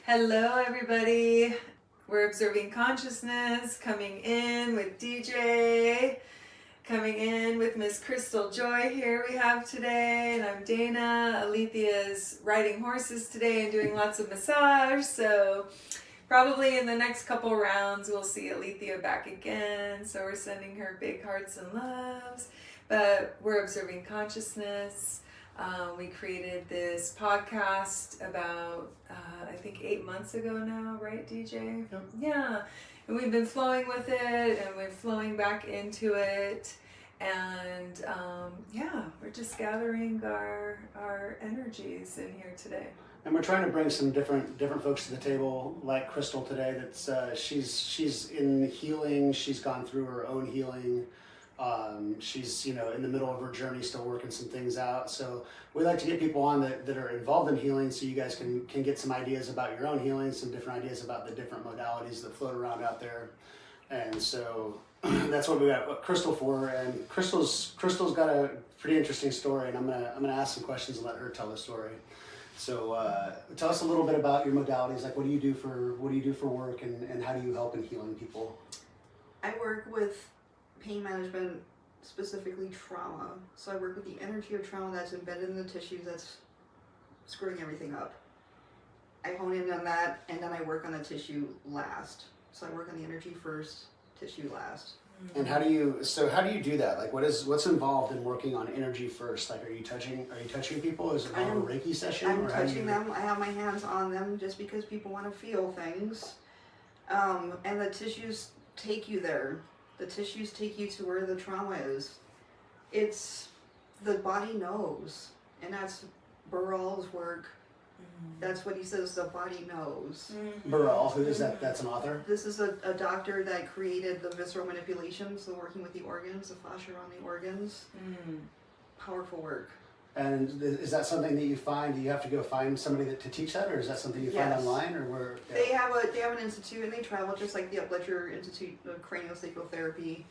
Hello, everybody. We're observing consciousness, coming in with DJ, coming in with Miss Christl Joy here we have today, and I'm Dana. Alethea's riding horses today and doing lots of massage, so probably in the next couple rounds we'll see Alethea back again, so we're sending her big hearts and loves, but we're observing consciousness. We created this podcast about, I think 8 months ago now, right, DJ? Yep. Yeah. And we've been flowing with it, and we're flowing back into it. And we're just gathering our energies in here today. And we're trying to bring some different folks to the table, like Christl today. That's she's in healing. She's gone through her own healing. She's in the middle of her journey, still working some things out. So we like to get people on that are involved in healing, so you guys can get some ideas about your own healing, some different ideas about the different modalities that float around out there. And so that's what we got Christl for. And Christl's got a pretty interesting story, and I'm gonna ask some questions and let her tell the story. So tell us a little bit about your modalities. Like, what do you do for work, and how do you help in healing people? I work with pain management, specifically trauma. So I work with the energy of trauma that's embedded in the tissues that's screwing everything up. I hone in on that, and then I work on the tissue last. So I work on the energy first, tissue last. And how do you do that? Like, what's involved in working on energy first? Like, are you touching people? Is it a Reiki session? I'm touching them. I have my hands on them just because people want to feel things. And the tissues take you there. The tissues take you to where the trauma is. It's, the body knows. And that's Burrell's work. That's what he says, the body knows. Burrell, who is that? That's an author? This is a doctor that created the visceral manipulations, the working with the organs, the fascia around the organs. Powerful work. And is that something that you find? Do you have to go find somebody to teach that, or is that something you find online, or where? Yeah. They have an institute, and they travel just like the Upledger Institute of Craniosacral Therapy.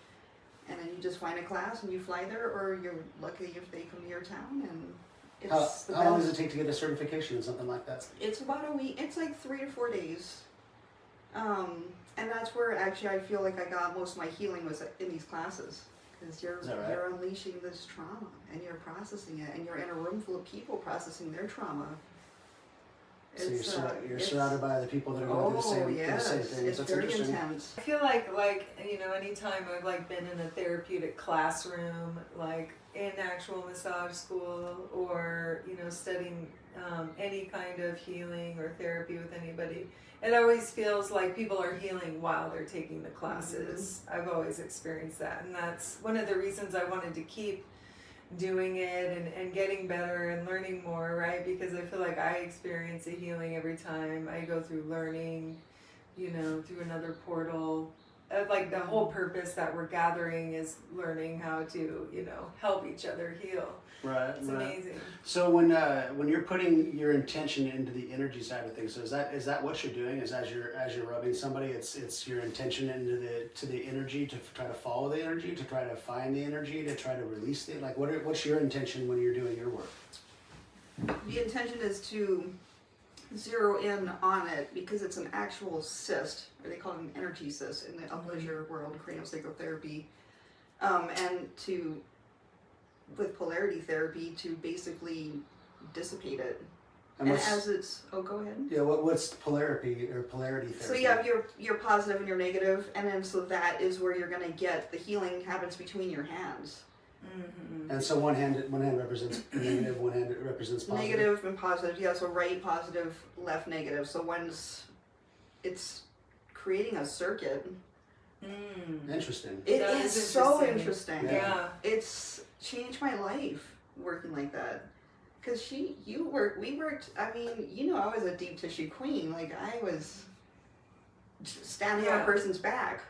And then you just find a class and you fly there, or you're lucky if they come to your town. And it's how long does it take to get a certification in something like that? It's about a week. It's like 3 to 4 days. And that's where actually I feel like I got most of my healing was in these classes. Because you're unleashing this trauma, and you're processing it, and you're in a room full of people processing their trauma. So you're surrounded by other people that are going through the same things. It's very intense. I feel like anytime I've been in a therapeutic classroom, like in actual massage school, or studying any kind of healing or therapy with anybody, it always feels like people are healing while they're taking the classes. I've always experienced that, and that's one of the reasons I wanted to keep doing it and getting better and learning more, right? Because I feel like I experience a healing every time I go through learning, through another portal. Like the whole purpose that we're gathering is learning how to, help each other heal. Right. It's amazing. So when you're putting your intention into the energy side of things, so is that what you're doing? Is as you're rubbing somebody, it's your intention into the energy to try to follow the energy, to try to find the energy, to try to release the what's your intention when you're doing your work? The intention is to zero in on it because it's an actual cyst, or they call it an energy cyst in the Upledger world, craniosacral therapy, and with polarity therapy to basically dissipate it. And as it's, go ahead. Yeah, what's polarity therapy? So you have your positive and your negative, and then so that is where you're going to get the healing happens between your hands. And so one hand represents negative, one hand represents positive. Negative and positive, yeah. So right positive, left negative. So it's creating a circuit. Interesting. It is so interesting. Yeah. It's changed my life working like that. Because we worked, I mean, I was a deep tissue queen. Like, I was standing on a person's back,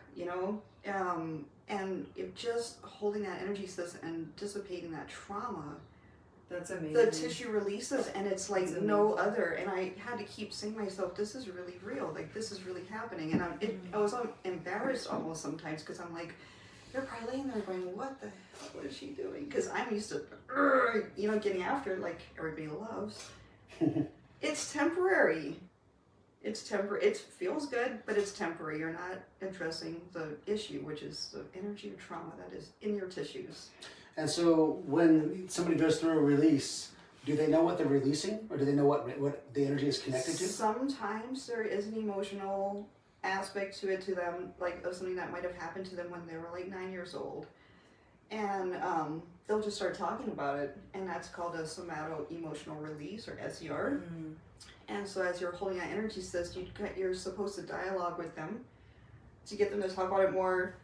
and if just holding that energy system and dissipating that trauma, that's amazing. The tissue releases, and it's like no other. And I had to keep saying to myself, this is really real. Like, this is really happening. And I was embarrassed almost sometimes because I'm like, they're probably laying there going, what the hell is she doing? Because I'm used to, getting after it like everybody loves. It's temporary. It's temporary. It feels good, but it's temporary. You're not addressing the issue, which is the energy of trauma that is in your tissues. And so when somebody goes through a release, do they know what they're releasing, or do they know what the energy is connected to? Sometimes there is an emotional aspect to them, like of something that might have happened to them when they were like 9 years old. And they'll just start talking about it, and that's called a somato-emotional release, or SER. Mm. And so as you're holding that energy cyst, you're supposed to dialogue with them to get them to talk about it more.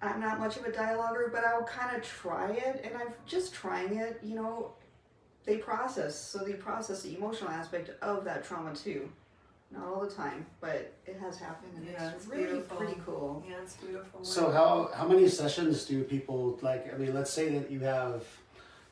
I'm not much of a dialoguer, but I'll kind of try it, and I'm just trying it, you know, they process the emotional aspect of that trauma too. Not all the time, but it has happened, and it's really beautiful. Pretty cool. Yeah, it's beautiful. So how many sessions do people, like, I mean, let's say that you have,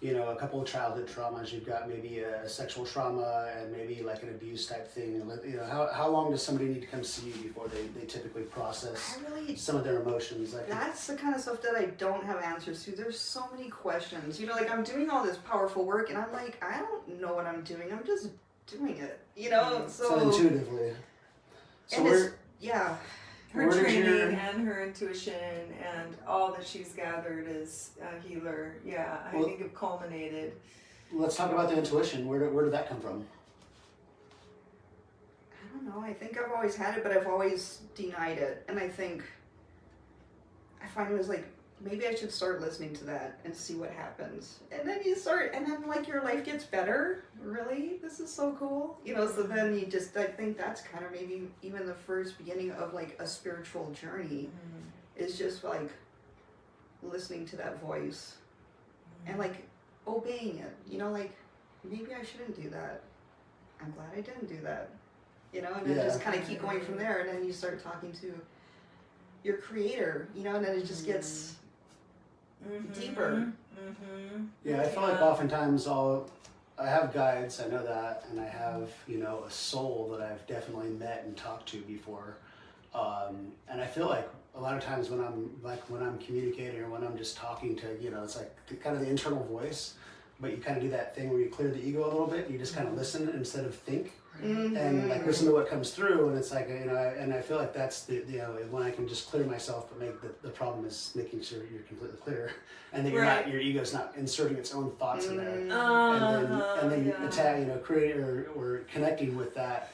you know, a couple of childhood traumas, you've got maybe a sexual trauma and maybe like an abuse type thing, you know, how long does somebody need to come see you before they typically process some of their emotions? Like, That's the kind of stuff that I don't have answers to. There's so many questions. You know, like I'm doing all this powerful work and I'm like, I don't know what I'm doing. I'm just doing it. You know, so intuitively. So yeah. Her training and her intuition and all that she's gathered as a healer, I think have culminated. Let's talk about the intuition. Where did that come from? I don't know. I think I've always had it, but I've always denied it. And I find it was like, maybe I should start listening to that and see what happens. And then you start, and then like your life gets better. Really? This is so cool. You know, so then I think that's kind of maybe even the first beginning of like a spiritual journey is just like listening to that voice and like obeying it. You know, like maybe I shouldn't do that. I'm glad I didn't do that. You know, and then just kind of keep going from there. And then you start talking to your creator, you know, and then it just gets deeper. Yeah, I feel like oftentimes I have guides, I know that, and I have, you know, a soul that I've definitely met and talked to before. And I feel like a lot of times when I'm communicating or when I'm just talking to, you know, it's like kind of the internal voice, but you kind of do that thing where you clear the ego a little bit, you just kind of listen instead of think. And like listen to what comes through, and it's like, you know, and I feel like that's the, you know, when I can just clear myself, but make the problem is making sure you're completely clear, and that you're not, your ego's not inserting its own thoughts in there, and then you attack, you know, create or connecting with that,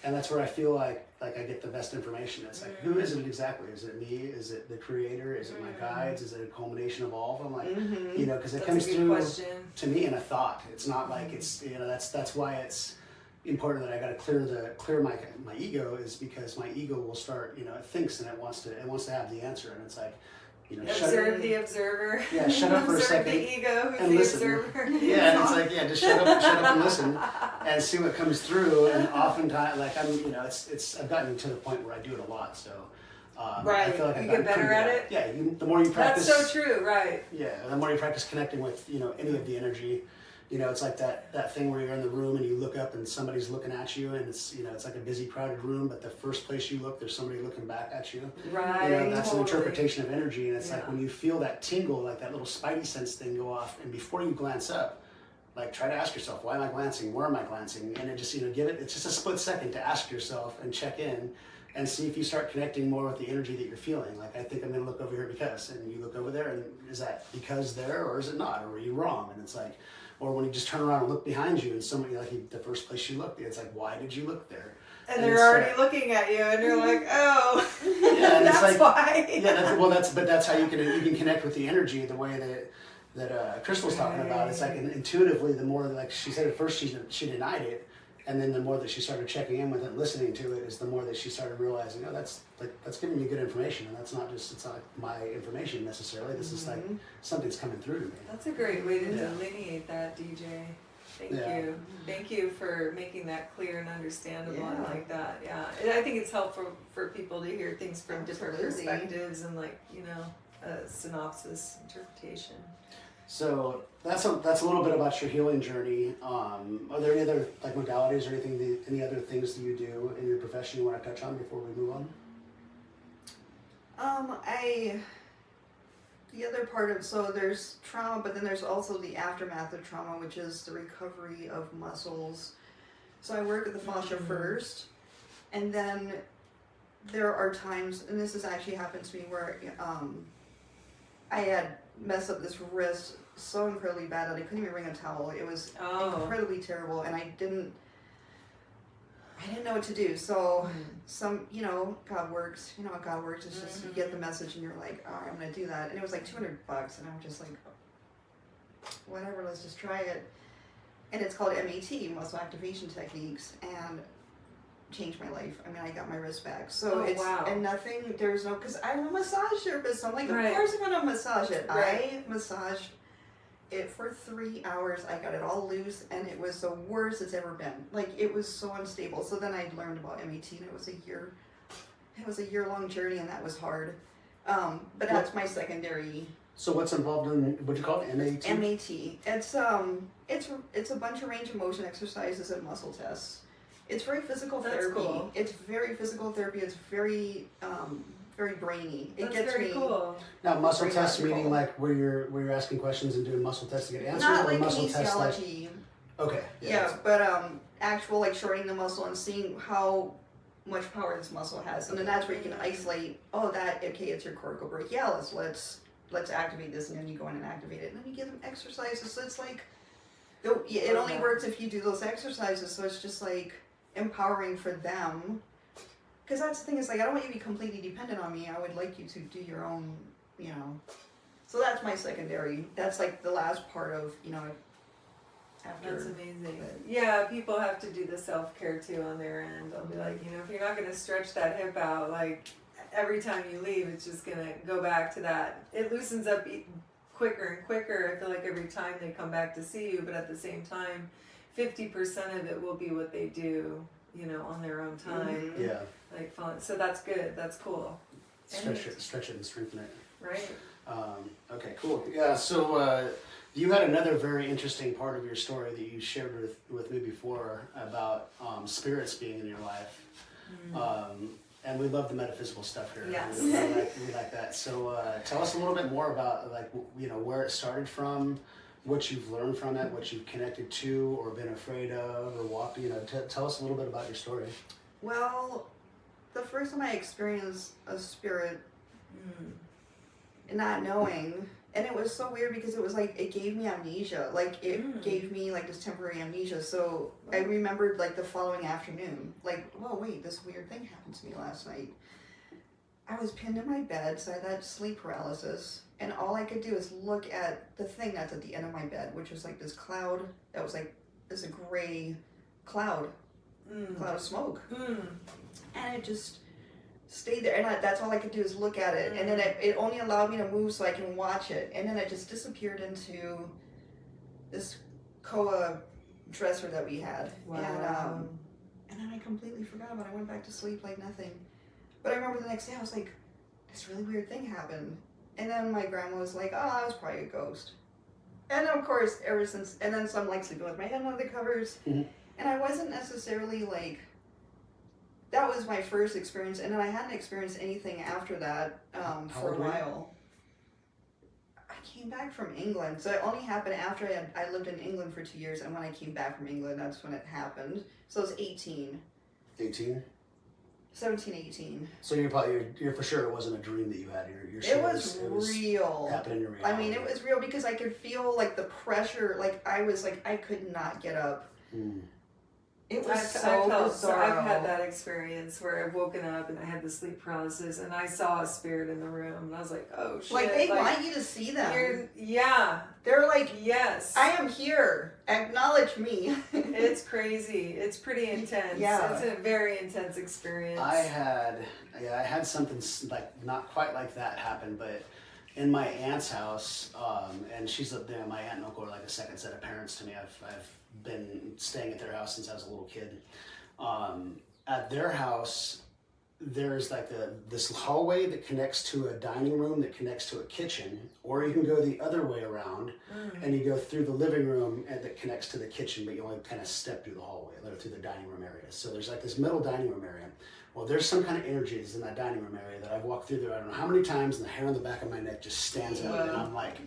and that's where I feel like I get the best information. It's like, who is it exactly? Is it me? Is it the creator? Is it my guides? Is it a culmination of all of them? Like, you know, because it comes through to me in a thought. It's not like it's, you know, that's why it's important that I got to clear my ego, is because my ego will start, you know, it thinks and it wants to have the answer, and it's like, you know, observe the observer. Yeah, shut up for a second. The ego, who's and the listen. observer. Yeah, and it's like, just shut up and listen, and see what comes through. And oftentimes, like I've gotten to the point where I do it a lot, so. I feel like you get better at it. Yeah, the more you practice. That's so true, right? Yeah, the more you practice connecting with, you know, any of the energy. You know, it's like that thing where you're in the room and you look up and somebody's looking at you, and it's, you know, it's like a busy, crowded room, but the first place you look, there's somebody looking back at you. Right. You know, that's an interpretation of energy, and it's like when you feel that tingle, like that little spidey sense thing go off, and before you glance up, like try to ask yourself, why am I glancing? Where am I glancing? And it just, you know, it's just a split second to ask yourself and check in and see if you start connecting more with the energy that you're feeling. Like, I think I'm going to look over here because, and you look over there, and is that because there, or is it not? Or were you wrong? And it's like, or when you just turn around and look behind you, and somebody, like, the first place you looked, it's like, why did you look there? And they're already looking at you, and you're like, oh, yeah, and that's like, why. Yeah, that's how you can connect with the energy the way that Christl's talking about. It's like intuitively, the more, like she said at first, she denied it, and then the more that she started checking in with it, listening to it, is the more that she started realizing, oh, that's giving me good information, and it's not my information necessarily. This is like something's coming through to me. That's a great way to delineate that, DJ. Thank you for making that clear and understandable. I like that. Yeah, and I think it's helpful for people to hear things from different perspectives and, like, you know, a synopsis interpretation. So that's a little bit about your healing journey. Are there any other, like, modalities or any other things that you do in your profession you want to touch on before we move on? The other part of, so there's trauma, but then there's also the aftermath of trauma, which is the recovery of muscles. So I work at the fascia first, And then there are times, and this has actually happened to me, where I had messed up this wrist so incredibly bad that I couldn't even wring a towel. It was incredibly terrible, and I didn't know what to do. So God works. You know how God works. It's just you get the message and you're like, all right, I'm gonna do that. And it was like $200, and I'm just like, whatever, let's just try it. And it's called MAT, muscle activation techniques, and changed my life. I mean, I got my wrist back. So and nothing. There's no, because I'm a massage therapist. So I'm like, of course I'm gonna massage it. Right. I massaged it for 3 hours. I got it all loose, and it was the worst it's ever been. Like, it was so unstable. So then I learned about MAT, and it was a year-long journey, and that was hard. But that's my secondary. So what's involved in, what'd you call it, MAT? MAT. It's a bunch of range of motion exercises and muscle tests. It's very physical therapy. Cool. It's very physical therapy. It's very very brainy. It That's gets very me. cool. Now, muscle tests meaning like where you're asking questions and doing muscle tests to get answers, Not or like muscle tests like kinesiology. okay. Yeah, but actual like shortening the muscle and seeing how much power this muscle has, and then that's where you can isolate. Oh, it's your corticobrachialis. Let's activate this, and then you go in and activate it, and then you give them exercises. So it's like, it only works if you do those exercises. So it's just like empowering for them. Because that's the thing, is like, I don't want you to be completely dependent on me. I would like you to do your own, So that's my secondary. That's like the last part of, after. That's amazing. Yeah, people have to do the self-care too on their end. They'll be like, if you're not going to stretch that hip out, like every time you leave, it's just going to go back to that. It loosens up quicker and quicker. I feel like every time they come back to see you, but at the same time, 50% of it will be what they do, on their own time. Mm-hmm. Yeah. Like fun. So that's good. That's cool. Stretch it and strengthen it. Right. Okay, cool. Yeah, so you had another very interesting part of your story that you shared with me before about spirits being in your life. And we love the metaphysical stuff here. Yes. We like that. So tell us a little bit more about where it started from, what you've learned from it, what you've connected to or been afraid of or walked, tell us a little bit about your story. Well, the first time I experienced a spirit, not knowing, and it was so weird because it was like, it gave me amnesia. Like, it gave me like this temporary amnesia. So I remembered like the following afternoon, like, whoa, wait, this weird thing happened to me last night. I was pinned in my bed, so I had sleep paralysis, and all I could do is look at the thing that's at the end of my bed, which was like this cloud that was like this gray cloud of smoke. And it just stayed there, and that's all I could do is look at it. And then it only allowed me to move so I can watch it, and then it just disappeared into this koa dresser that we had. Wow. And then I completely forgot about it. I went back to sleep like nothing. But I remember the next day I was like, this really weird thing happened. And then my grandma was like, oh, that was probably a ghost. And of course, ever since, and then so I'm like sleeping with my head under the covers. And I wasn't necessarily like, that was my first experience. And then I hadn't experienced anything after that for a while. I came back from England. So it only happened after I lived in England for 2 years. And when I came back from England, that's when it happened. So I was 18. 18? 17, 18. So you're for sure it wasn't a dream that you had. It was real. Happening in reality. I mean, it was real because I could feel like the pressure. Like I was like, I could not get up. It was bizarre. I've had that experience where I've woken up and I had the sleep paralysis and I saw a spirit in the room and I was like, oh shit. Like they want you to see them. They're like, yes, I am here. Acknowledge me. It's crazy. It's pretty intense. Yeah. It's a very intense experience. I had something like not quite like that happen, but in my aunt's house, and she's my aunt and uncle are like a second set of parents to me. I've been staying at their house since I was a little kid. At their house, there's like this hallway that connects to a dining room that connects to a kitchen, or you can go the other way around and you go through the living room and that connects to the kitchen, but you only kind of step through the hallway or through the dining room area. So there's like this middle dining room area. Well, there's some kind of energies in that dining room area that I've walked through there. I don't know how many times, and the hair on the back of my neck just stands out, and I'm like,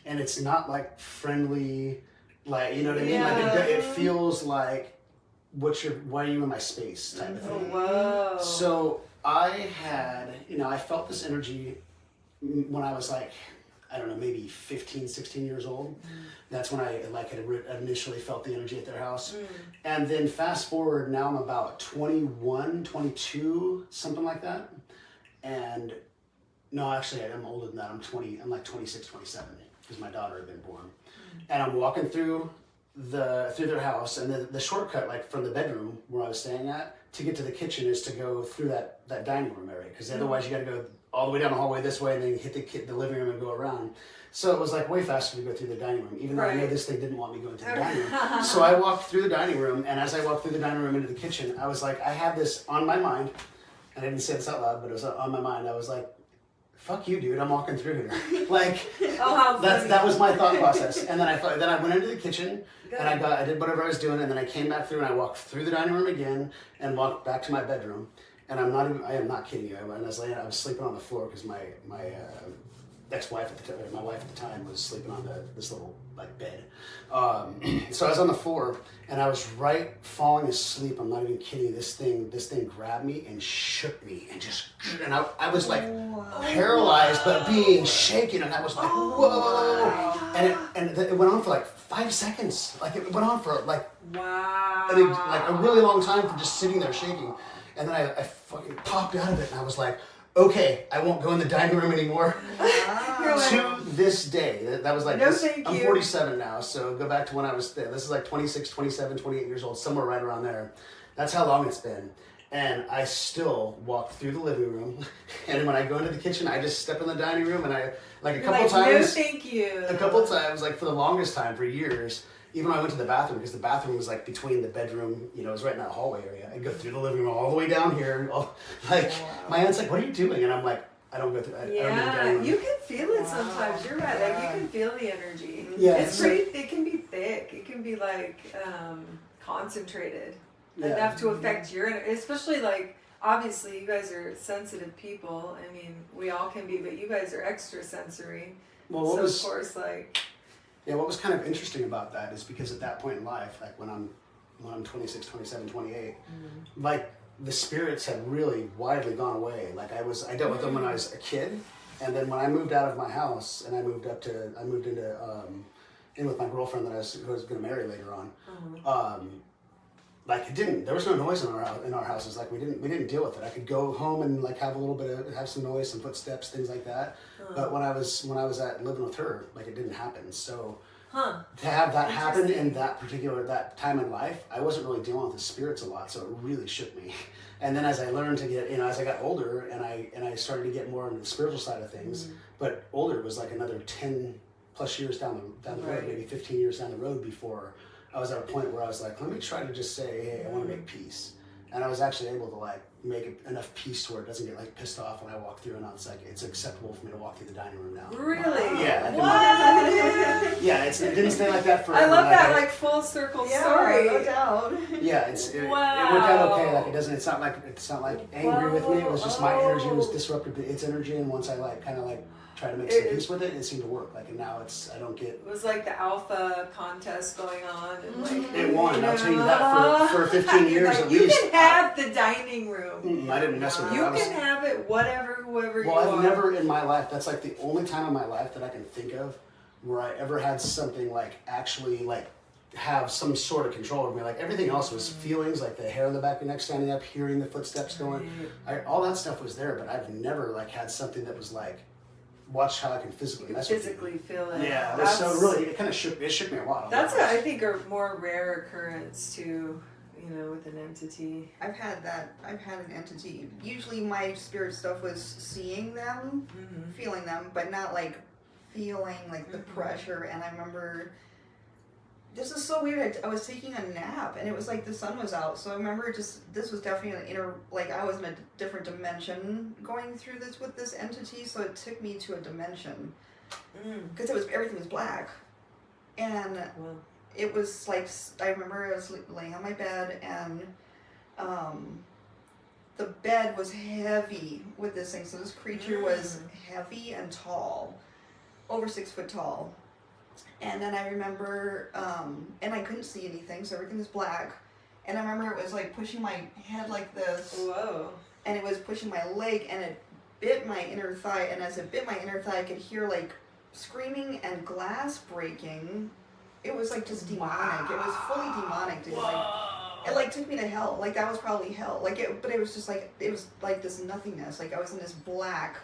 and it's not like friendly, like, you know what I mean? Like it feels like why are you in my space type of Oh, thing. whoa. So I had, I felt this energy when I was like, I don't know, maybe 15, 16 years old. That's when I had initially felt the energy at their house. And then fast forward, now I'm about 21, 22, something like that. And no, actually I'm older than that. I'm like 26, 27 because my daughter had been born. And I'm walking through their house, and the shortcut, like from the bedroom where I was staying at to get to the kitchen, is to go through that dining room area, because otherwise you got to go all the way down the hallway this way and then hit the living room and go around. So it was like way faster to go through the dining room, even though I know this thing didn't want me going to the dining room. So I walked through the dining room, and as I walked through the dining room into the kitchen, I was like, I had this on my mind, and I didn't say this out loud, but it was on my mind. I was like, fuck you, dude, I'm walking through here. Like, that was my thought process. And then I went into the kitchen, and I did whatever I was doing, and then I came back through, and I walked through the dining room again, and walked back to my bedroom. And I am not kidding you. I was sleeping on the floor because my ex-wife my wife at the time was sleeping on this little like bed. So I was on the floor, and I was right falling asleep. I'm not even kidding. This thing grabbed me and shook me, and I was like paralyzed, but being shaken, and I was like, whoa! And it went on for like 5 seconds. Like it went on for like like a really long time for just sitting there shaking. And then I fucking popped out of it, and I was like, okay, I won't go in the dining room anymore. To this day, that was like, I'm 47 now, so go back to when I was there. This is like 26, 27, 28 years old, somewhere right around there. That's how long it's been. And I still walk through the living room, and when I go into the kitchen, I just step in the dining room, and I, like a couple times, no thank you. A couple times, like for the longest time, for years, even when I went to the bathroom, because the bathroom was like between the bedroom, it was right in that hallway area. I'd go through the living room all the way down here. My aunt's like, what are you doing? And I'm like, I don't go through. I don't do the dining room. You can feel it sometimes. You're right. Like you can feel the energy. Yeah, it's pretty. It can be thick. It can be like concentrated enough to affect your, especially like obviously you guys are sensitive people. I mean, we all can be, but you guys are extra sensory. Well, of course, like. Yeah, what was kind of interesting about that is because at that point in life, like when I'm 26, 27, 28, like the spirits had really widely gone away. Like I dealt with them when I was a kid, and then when I moved out of my house and I moved in with my girlfriend that I was going to marry later on. Like there was no noise in our houses. Like we didn't deal with it. I could go home and like have some noise, some footsteps, things like that. But when I was living with her, like it didn't happen. So to have that happen in that time in life, I wasn't really dealing with the spirits a lot, so it really shook me. And then as I learned to get, as I got older and I started to get more into the spiritual side of things, but older was like another 10 plus years down the road, maybe 15 years down the road before I was at a point where I was like, let me try to just say, hey, I want to make peace. And I was actually able to like make enough peace to where it doesn't get like pissed off when I walk through, and it's like it's acceptable for me to walk through the dining room now. Really? Yeah. What? Yeah, it didn't stay like that forever. I love that like full circle story. No doubt. Yeah, it worked out okay. Like it's not like angry with me. It was just my energy was disrupted its energy, and once I like kind of like try to make some peace with it, it seemed to work. Like, and now I don't get. It was like the alpha contest going on, and like it won. I'll tell you that for 15 years like, at least. You can have the dining room. I didn't mess with it. You can have it, whoever you want. want. Well, I've never in my life. That's like the only time in my life that I can think of where I ever had something like actually like have some sort of control over me. Like everything else was feelings, like the hair on the back of your neck standing up, hearing the footsteps going. All that stuff was there, but I've never like had something that was like. Watch how I can physically mess with you. Feel it. Yeah, it was so really, it kind of shook me a lot. That's I think a more rare occurrence too, with an entity. I've had an entity. Usually my spirit stuff was seeing them, feeling them, but not like feeling like the pressure. And I remember, this is so weird. I was taking a nap, and it was like the sun was out. So I remember this was definitely I was in a different dimension going through this with this entity. So it took me to a dimension because everything was black, and it was like I remember I was laying on my bed, and the bed was heavy with this thing. So this creature was heavy and tall, over 6 foot tall. And then I remember, and I couldn't see anything, so everything was black. and I remember it was like pushing my head like this, Whoa. and it was pushing my leg, and it bit my inner thigh, and as it bit my inner thigh, I could hear like screaming and glass breaking. It was like just demonic. It was fully demonic, dude. Like, it like took me to hell. Like that was probably hell. Like it, but it was just like it was like this nothingness. Like I was in this black,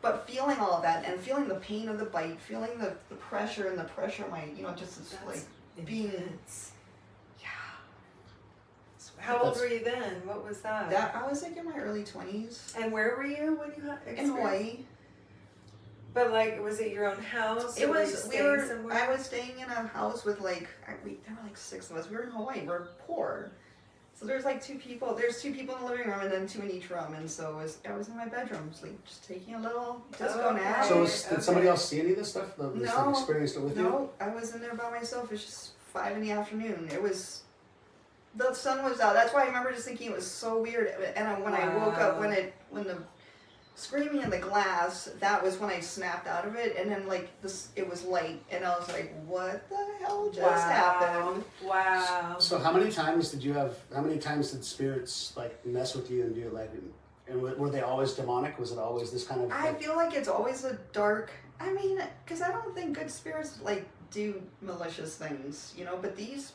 but feeling all of that and feeling the pain of the bite, feeling the pressure and the pressure of my, you know, just this, like being. Intense. Yeah. How old were you then? What was that? That I was like in my early 20s. And where were you when you had In Hawaii. But like, was it your own house? It or were you was. staying somewhere? I was staying in a house with like there were like 6 of us. We were in Hawaii. We're poor, so there's like 2 people. There's 2 people in the living room and then 2 in each room. And so I was in my bedroom, just taking a little disco nap. So did somebody else see any of this stuff? Was No, like experienced it with you? No, I was in there by myself. It was just 5 in the afternoon. It was. The sun was out. That's why I remember just thinking it was so weird. And when I woke up, when the screaming in the glass, that was when I snapped out of it, and then like it was light, and I was like, "What the hell just happened?" Wow. So how many times did spirits like mess with you and do like, and were they always demonic? Was it always this kind of? I feel like it's always a dark. I mean, because I don't think good spirits like do malicious things, you know. But these,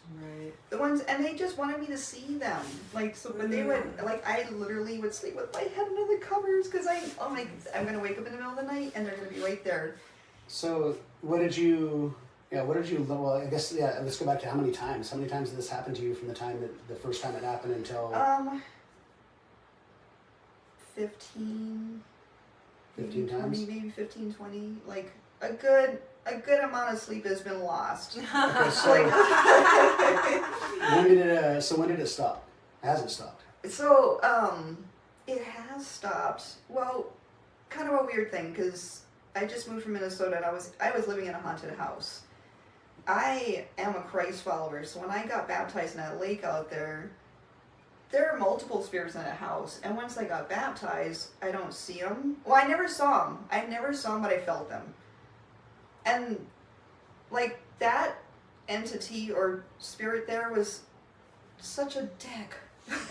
the ones, and they just wanted me to see them, like so. But they would, like, I literally would sleep with my head under the covers because I'm gonna wake up in the middle of the night and they're gonna be right there. So what did you? Well, I guess let's go back to how many times. How many times did this happen to you from the time that the first time it happened until? 15. 15 times? 20, maybe 15, 20. Like a good amount of sleep has been lost. Okay, so when did it stop? Has it stopped? So it has stopped. Well, kind of a weird thing because I just moved from Minnesota and I was living in a haunted house. I am a Christ follower, so when I got baptized in that lake out there are multiple spirits in that house, and once I got baptized, I don't see them. Well, I never saw them, but I felt them. And, like, that entity or spirit there was such a dick.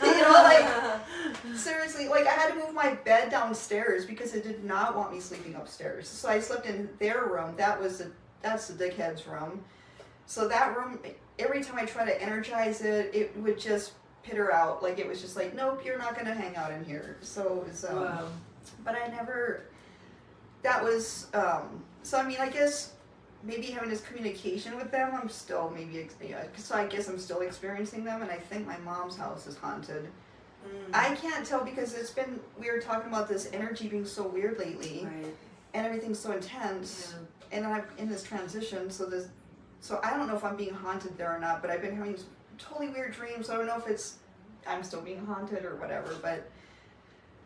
You know, like, seriously, like, I had to move my bed downstairs because it did not want me sleeping upstairs. So I slept in their room. That's the dickhead's room. So that room, every time I try to energize it, it would just pitter out. Like, it was just like, nope, you're not going to hang out in here. So it was, wow. But I never, that was, so I mean, I guess maybe having this communication with them, I'm still so I guess I'm still experiencing them, and I think my mom's house is haunted. I can't tell because we were talking about this energy being so weird lately, and everything's so intense, and I'm in this transition, so I don't know if I'm being haunted there or not, but I've been having totally weird dreams. I don't know if I'm still being haunted or whatever, but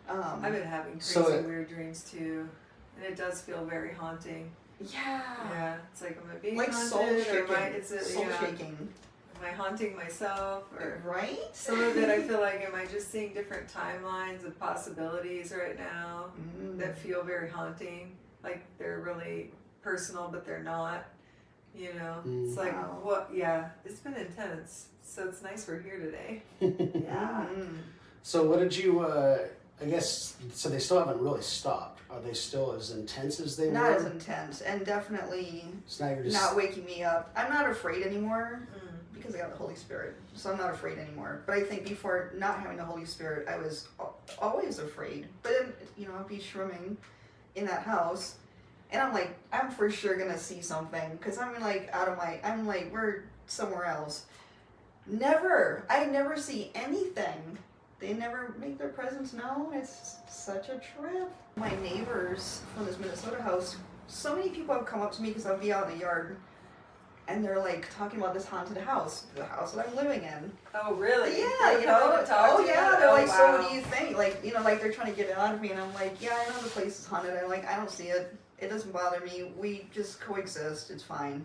I've been having crazy weird dreams too, and it does feel very haunting. Yeah, it's like, am I being like haunted? soul shaking. Am I haunting myself? Or right? Some of it I feel like, am I just seeing different timelines of possibilities right now that feel very haunting? Like they're really personal, but they're not. You know, it's like, what? Yeah, it's been intense. So it's nice we're here today. Yeah. So what did you? I guess so. They still haven't really stopped. Are they still as intense as they were? Not as intense, and definitely not waking me up. I'm not afraid anymore because I got the Holy Spirit, so I'm not afraid anymore. But I think before not having the Holy Spirit, I was always afraid. But then, you know, I'd be shrooming in that house, and I'm like, I'm for sure gonna see something because I'm like I'm like, we're somewhere else. I never see anything. They never make their presence known. It's such a trip. My neighbors from this Minnesota house, so many people have come up to me because I'll be out in the yard, and they're like talking about this haunted house, the house that I'm living in. Oh, really? Yeah, you know. Oh, yeah. They're like, so what do you think? Like, you know, like they're trying to get it out of me, and I'm like, yeah, I know the place is haunted. I'm like, I don't see it. It doesn't bother me. We just coexist. It's fine.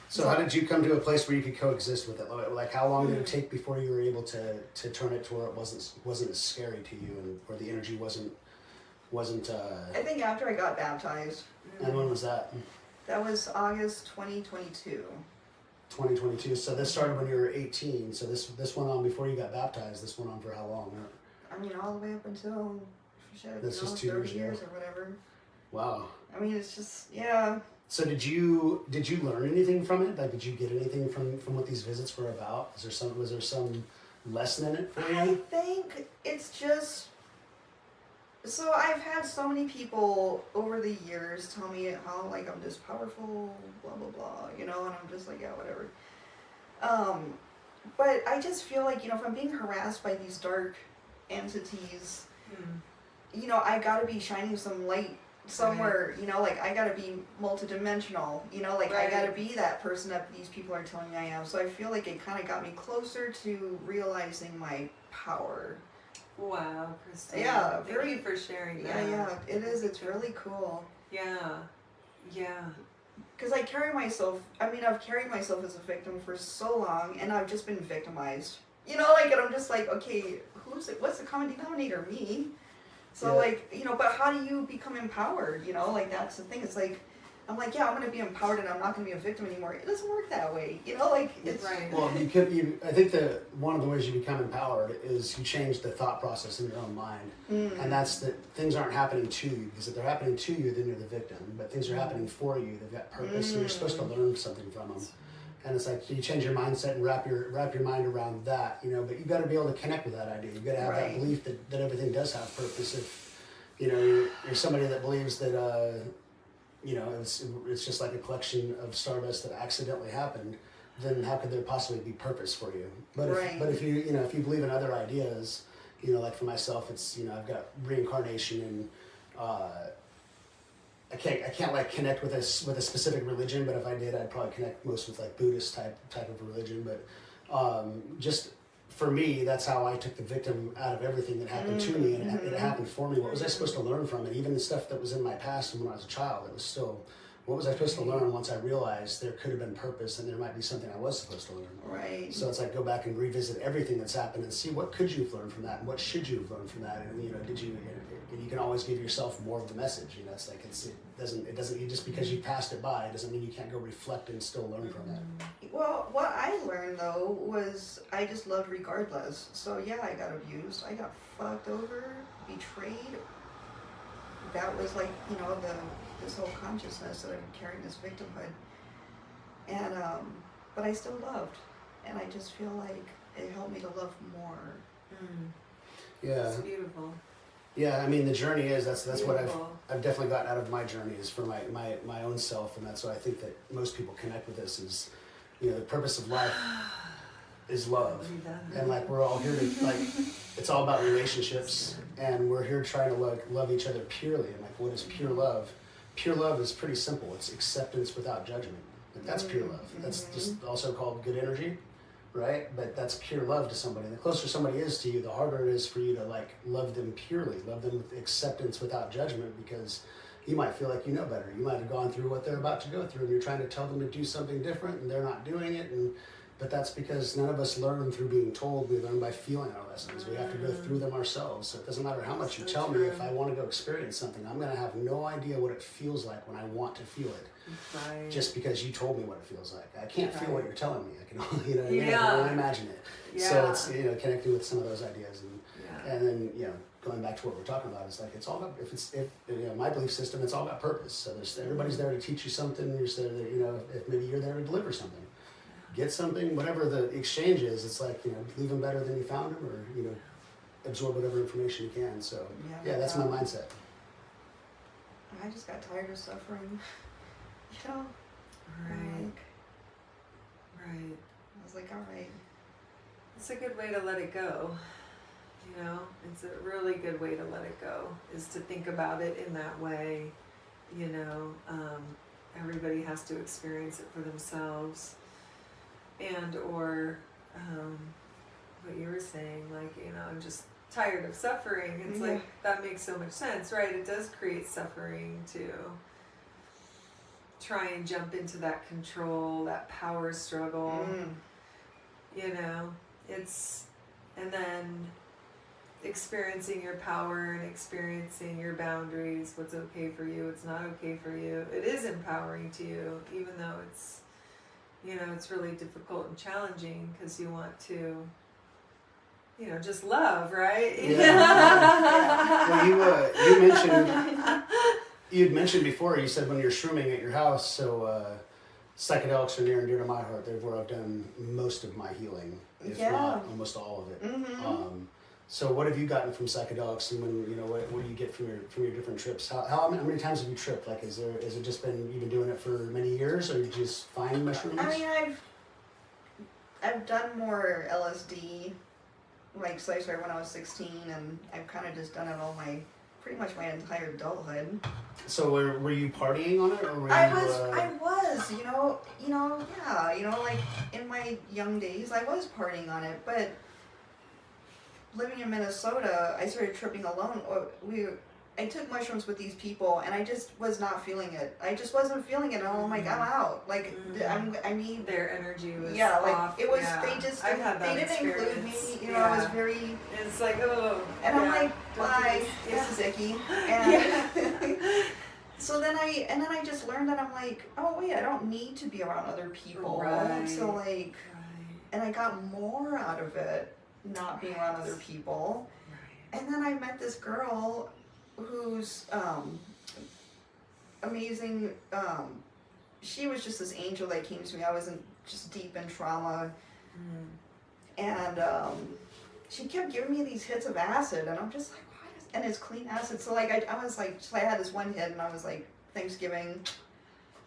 So how did you come to a place where you could coexist with it? Like, how long did it take before you were able to turn it to where it wasn't as scary to you, and where the energy wasn't? I think after I got baptized. And when was that? That was August 2022. 2022. So this started when you were 18. So this went on before you got baptized. This went on for how long? I mean, all the way up until shit, This is 2 30 years years ago. or whatever. Wow. I mean, it's just, yeah. So did you learn anything from it? Like, did you get anything from what these visits were about? Was there some lesson in it for I you? think it's just, so I've had so many people over the years tell me how, like, I'm this powerful, blah, blah, blah, you know, and I'm just like, yeah, whatever. But I just feel like, you know, if I'm being harassed by these dark entities, you know, I gotta be shining some light somewhere, you know, like, I gotta be multidimensional, you know, like, I gotta be that person that these people are telling me I am. So I feel like it kind of got me closer to realizing my power. Wow, Christl. Yeah, Thank you for sharing that. Yeah, it is. It's really cool. Yeah. Yeah. Because I carry myself, I mean, I've carried myself as a victim for so long, and I've just been victimized. You know, like, and I'm just like, okay, what's the common denominator? Me. So, Yeah. like, you know, but how do you become empowered? You know, like, that's the thing. It's like, I'm like, yeah, I'm going to be empowered and I'm not going to be a victim anymore. It doesn't work that way. You know, like, it's... Right. Well, I think that one of the ways you become empowered is you change the thought process in your own mind. And that's that things aren't happening to you, because if they're happening to you, then you're the victim. But things are happening for you. They've got purpose, and you're supposed to learn something from them. And it's like, you change your mindset and wrap your mind around that, you know, but you've got to be able to connect with that idea. You've got to have that belief that everything does have purpose. If, you know, you're somebody that believes that, you know, it's just like a collection of stardust that accidentally happened, then how could there possibly be purpose for you? But if you believe in other ideas, you know, like for myself, it's, you know, I've got reincarnation, and I can't like connect with a specific religion, but if I did, I'd probably connect most with like Buddhist type of religion. But just for me, that's how I took the victim out of everything that happened to me, and it happened for me. What was I supposed to learn from it? Even the stuff that was in my past and when I was a child, it was still, what was I supposed to learn once I realized there could have been purpose and there might be something I was supposed to learn. Right. So it's like, go back and revisit everything that's happened and see what could you have learned from that, and what should you have learned from that, and, you know, and you can always give yourself more of the message. You know, it's like, it doesn't just because you passed it by, it doesn't mean you can't go reflect and still learn from it. Well, what I learned, though, was I just loved regardless. So, yeah, I got abused. I got fucked over, betrayed. That was like, you know, this whole consciousness that I'm carrying, this victimhood. And, but I still loved. And I just feel like it helped me to love more. Yeah. It's beautiful. Yeah, I mean, the journey is, that's what Beautiful. I've definitely gotten out of my journey, is for my own self, and that's why I think that most people connect with this is, you know, the purpose of life is love. And like, we're all here to, like, it's all about relationships, and we're here trying to like love each other purely. And like, what is pure love? Pure love is pretty simple. It's acceptance without judgment. Like, that's pure love. That's just also called good energy, right? But that's pure love to somebody. And the closer somebody is to you, the harder it is for you to like love them purely, love them with acceptance without judgment, because you might feel like you know better. You might have gone through what they're about to go through, and you're trying to tell them to do something different, and they're not doing it. But that's because none of us learn through being told. We learn by feeling our lessons. We have to go through them ourselves. So it doesn't matter how much you tell me. If I want to go experience something, I'm going to have no idea what it feels like when I want to feel it. Right. Just because you told me what it feels like. I can't feel what you're telling me. I can only, you know what I mean? Yeah. I can only imagine it. Yeah. So it's, you know, connecting with some of those ideas, Yeah. and then, you know, going back to what we're talking about, it's like, it's all about, if you know, my belief system, it's all about purpose. So everybody's there to teach you something. You're there, you know, if maybe you're there to deliver something, get something, whatever the exchange is. It's like, you know, leave them better than you found them, or, you know, absorb whatever information you can. So yeah, that's my mindset. I just got tired of suffering. You know? Right. Right. I was like, all right. It's a good way to let it go. You know, it's a really good way to let it go, is to think about it in that way. You know, everybody has to experience it for themselves. And or what you were saying, like, you know, I'm just tired of suffering. It's like, that makes so much sense, right? It does create suffering to try and jump into that control, that power struggle. You know, it's, and then experiencing your power and experiencing your boundaries, what's okay for you, what's not okay for you. It is empowering to you, even though it's, you know, it's really difficult and challenging because you want to, you know, just love, right? Well, you'd mentioned before, you said when you're shrooming at your house, so psychedelics are near and dear to my heart. They're where I've done most of my healing, if not almost all of it. Mm-hmm. So what have you gotten from psychedelics, and when, you know, what do you get from your different trips? How many times have you tripped? Like, has it just been, you've been doing it for many years, or you just find mushrooms? I mean, I've done more LSD, like, so I started when I was 16, and I've kind of just done it pretty much my entire adulthood. So were you partying on it, or were you? I was, you know, yeah, you know, like, in my young days, I was partying on it, but living in Minnesota, I started tripping alone. I took mushrooms with these people, and I just was not feeling it. I just wasn't feeling it, and I'm like, I'm out. Like, I mean, their energy was off. It was. Yeah. They just. I've had that they didn't experience. include me. You know, I was very. It's like, oh. And I'm like, don't do bye. this. This is icky. And so then I just learned that I'm like, oh wait, I don't need to be around other people. Right. So like, and I got more out of it not being around other people. Right. And then I met this girl who's amazing. She was just this angel that came to me. I was just deep in trauma. And she kept giving me these hits of acid, and I'm just like, what is, and it's clean acid. So like, I was like, so I had this one hit, and I was like, Thanksgiving,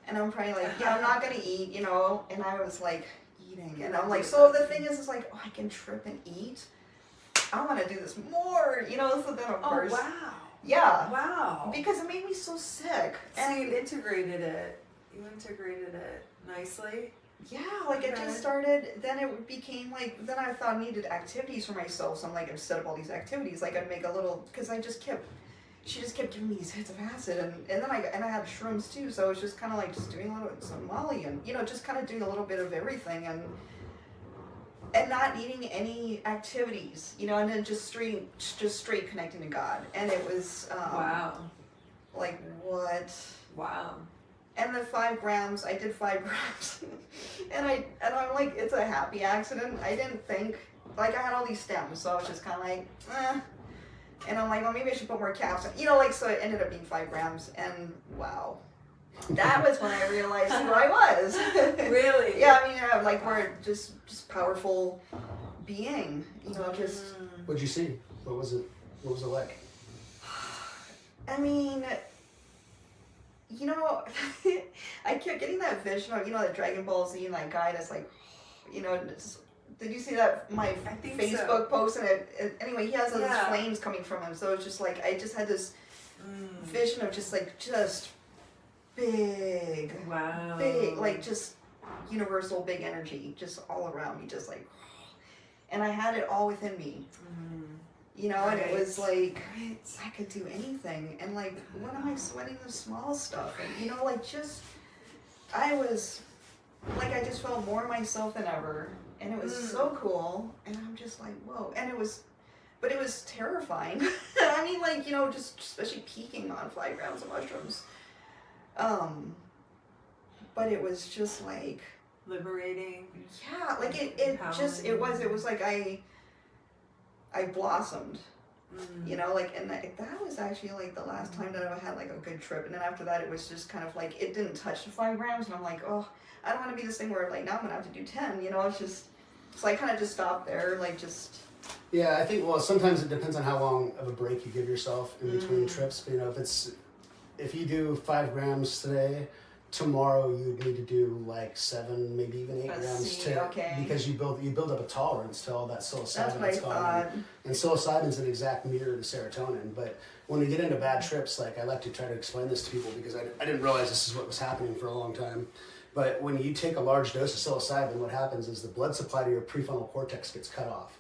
and I'm probably like, yeah, I'm not gonna eat, you know, and I was like, eating, and I'm like, so the thing is like, oh, I can trip and eat. I want to do this more, you know. So then of course, wow. Yeah. Wow. Because it made me so sick. So you integrated it. You integrated it nicely. Yeah, like it just started, then it became like, then I thought I needed activities for myself. So I'm like, instead of all these activities, like I'd make a little, because she just kept giving me these hits of acid, and then I had shrooms too. So it was just kind of like just doing a little, some Molly, and, you know, just kind of doing a little bit of everything, and not needing any activities, you know, and then just straight connecting to God. And it was, wow. Like, what? Wow. And the 5 grams, I did 5 grams, and I'm like, it's a happy accident. I didn't think, like, I had all these stems, so I was just kind of like, and I'm like, well, maybe I should put more caps in, you know, like, so it ended up being 5 grams, and wow. That was when I realized who I was. Really? Yeah, I mean, like, we're just powerful being, you know, just. What'd you see? What was it like? I mean, you know, I kept getting that vision of, you know, that Dragon Ball Z and that guy that's like, you know, did you see that, my Facebook post? And anyway, he has all these flames coming from him. So it's just like, I just had this vision of just big, wow, big, like just universal big energy, just all around me, just like, and I had it all within me. You know, and it was like, I could do anything. And like, when am I sweating the small stuff? And, you know, like, just, I was, like, I just felt more myself than ever. And it was so cool. And I'm just like, whoa. And it was terrifying. I mean, like, you know, just especially peaking on 5 grams of mushrooms. But it was just like. Liberating. Yeah, like, it was like I blossomed, you know, like, and that was actually like the last time that I had like a good trip. And then after that, it was just kind of like, it didn't touch the 5 grams, and I'm like, oh, I don't want to be this thing where like, now I'm gonna have to do 10, you know. It's just, so I kind of just stopped there, like, just. Yeah, I think, well, sometimes it depends on how long of a break you give yourself in between trips. You know, if you do 5 grams today, tomorrow you'd need to do like 7, maybe even 8 grams because you build up a tolerance to all that psilocybin that's gone on. And psilocybin's an exact mirror to serotonin. But when we get into bad trips, like, I like to try to explain this to people because I didn't realize this is what was happening for a long time. But when you take a large dose of psilocybin, what happens is the blood supply to your prefrontal cortex gets cut off.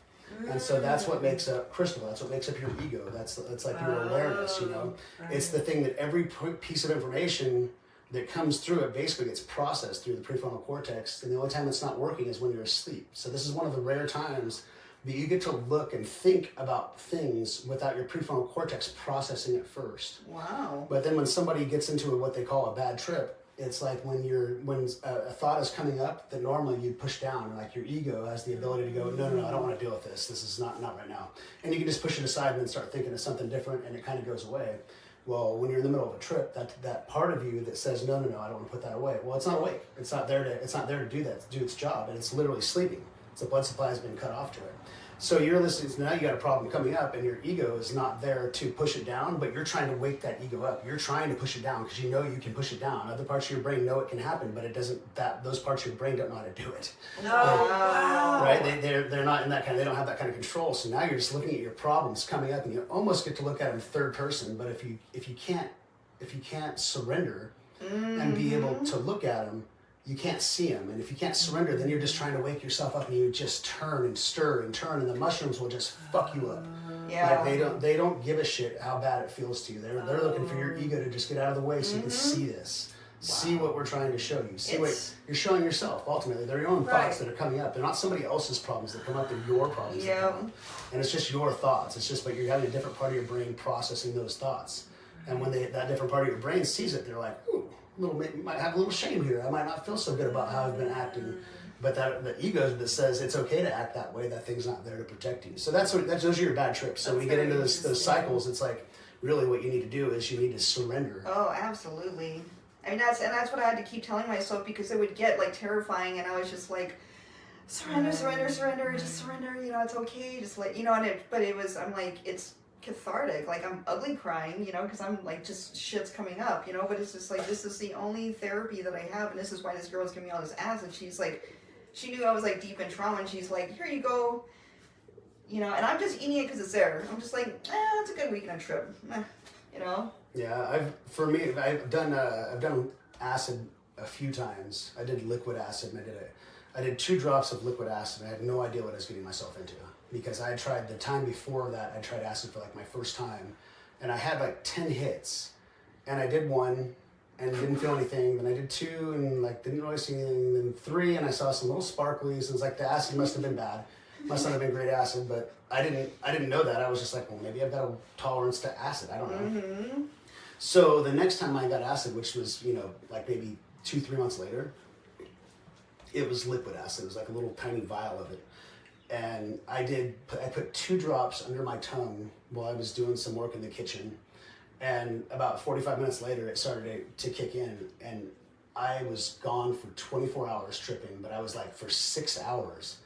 And so that's what makes up Christl. That's what makes up your ego. That's like your awareness, you know. Right. It's the thing that every piece of information that comes through it basically gets processed through the prefrontal cortex, and the only time it's not working is when you're asleep. So this is one of the rare times that you get to look and think about things without your prefrontal cortex processing it first. Wow. But then when somebody gets into what they call a bad trip, It's like when a thought is coming up that normally you'd push down, like your ego has the ability to go, no, I don't want to deal with this. This is not right now. And you can just push it aside and then start thinking of something different, and it kind of goes away. Well, when you're in the middle of a trip, that part of you that says, no, I don't want to put that away. Well, it's not awake. It's not there to do that, to do its job, and it's literally sleeping. So the blood supply has been cut off to it. So you're listening, so now you got a problem coming up, and your ego is not there to push it down, but you're trying to wake that ego up. You're trying to push it down because you know you can push it down. Other parts of your brain know it can happen, but it doesn't. Those parts of your brain don't know how to do it. No, wow. Right? They're not in that kind. They don't have that kind of control. So now you're just looking at your problems coming up, and you almost get to look at them third person. But if you can't surrender and be able to look at them, you can't see them. And if you can't surrender, then you're just trying to wake yourself up, and you just turn and stir and turn, and the mushrooms will just fuck you up. Yeah. Like they don't give a shit how bad it feels to you. They're looking for your ego to just get out of the way so you can see this. See what we're trying to show you. See what you're showing yourself. Ultimately, they're your own thoughts that are coming up. They're not somebody else's problems that come up. They're your problems. That come up. And it's just your thoughts. It's just, but you're having a different part of your brain processing those thoughts. And when that different part of your brain sees it, they're like, ooh, might have a little shame here. I might not feel so good about how I've been acting. But the ego that says it's okay to act that way, that thing's not there to protect you. So those are your bad trips. So when you get into those cycles, it's like really what you need to do is you need to surrender. Oh, absolutely. I mean, that's what I had to keep telling myself, because it would get like terrifying, and I was just like, surrender, just surrender. You know, it's okay. Just like, you know, I'm like, it's cathartic. Like, I'm ugly crying, you know, because I'm like, just shit's coming up, you know. But it's just like, this is the only therapy that I have, and this is why this girl's giving me all this acid. She's like, she knew I was like deep in trauma, and she's like, here you go, you know. And I'm just eating it because it's there. I'm just like, it's a good weekend trip, you know. Yeah, I've done acid a few times. I did liquid acid, and I did 2 drops of liquid acid, and I had no idea what I was getting myself into, because I tried the time before that. I tried acid for like my first time, and I had like 10 hits, and I did 1 and didn't feel anything. Then I did 2 and like didn't really see anything. Then 3 and I saw some little sparklies, and it's like the acid must have been bad. Must not have been great acid, but I didn't know that. I was just like, well, maybe I've got a tolerance to acid. I don't know. Mm-hmm. So the next time I got acid, which was, you know, like maybe 2-3 months later, it was liquid acid. It was like a little tiny vial of it. And I put 2 drops under my tongue while I was doing some work in the kitchen. And about 45 minutes later, it started to kick in. And I was gone for 24 hours tripping, but I was like, for 6 hours,